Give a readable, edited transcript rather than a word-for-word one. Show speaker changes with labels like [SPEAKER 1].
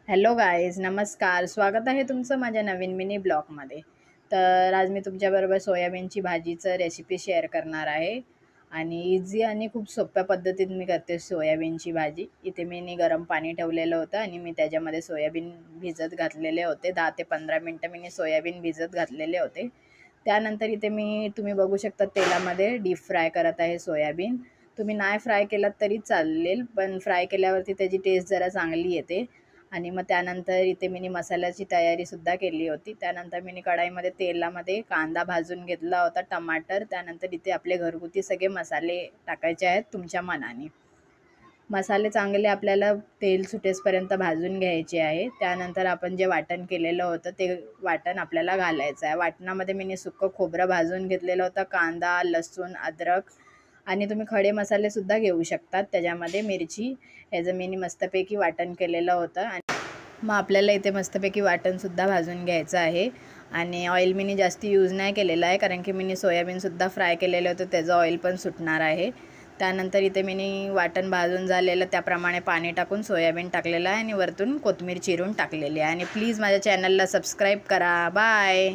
[SPEAKER 1] Hello guys, नमस्कार. स्वागत आहे तुमचं माझ्या नवीन मिनी ब्लॉगमध्ये. तर आज मी तुमच्याबरोबर सोयाबीनची भाजीचं रेसिपी शेअर करणार आहे आणि इझी आणि खूप सोप्या पद्धतीत मी करते सोयाबीनची भाजी. इथे मी गरम पाणी ठेवलेलं होतं आणि मी त्याच्यामध्ये सोयाबीन भिजत घातलेले होते. 10 ते 15 मिनटं मी सोयाबीन भिजत घातलेले होते. त्यानंतर इथे तुम्ही बघू शकता तेलामध्ये डीप फ्राय करत आहे सोयाबीन. तुम्ही नाही फ्राय केलात तरी चालेल, पण फ्राय केल्यावरती त्याची टेस्ट जरा चांगली येते. आणि मग त्यानंतर इथे मसाल्याची तयारीसुद्धा केली होती. त्यानंतर कढाईमध्ये तेलामध्ये कांदा भाजून घेतला होता, टमाटर. त्यानंतर इथे आपले घरगुती सगळे मसाले टाकायचे आहेत तुमच्या मनाने. मसाले चांगले आपल्याला तेल सुटेपर्यंत भाजून घ्यायचे आहे. त्यानंतर आपण जे वाटण केलेलं होतं ते वाटण आपल्याला घालायचं आहे. वाटणामध्ये सुक्कं खोबरं भाजून घेतलेलं होतं, कांदा, लसूण, अद्रक आणि तुम्ही खडे मसालेसुद्धा घेऊ शकतात. त्याच्यामध्ये मिरची ह्याचं मस्तपैकी वाटण केलेलं होतं. आणि मग आपल्याला इथे मस्तपैकी वाटणसुद्धा भाजून घ्यायचं आहे. आणि ऑइल जास्ती यूज नाही केलेलं आहे, कारण की सोयाबीनसुद्धा फ्राय केलेलं होतं, त्याचं ऑइल पण सुटणार आहे. त्यानंतर इथे वाटण भाजून झालेलं त्याप्रमाणे पाणी टाकून सोयाबीन टाकलेलं आहे आणि वरतून कोथिंबीर चिरून टाकलेली आहे. आणि प्लीज माझ्या चॅनलला सबस्क्राईब करा. बाय.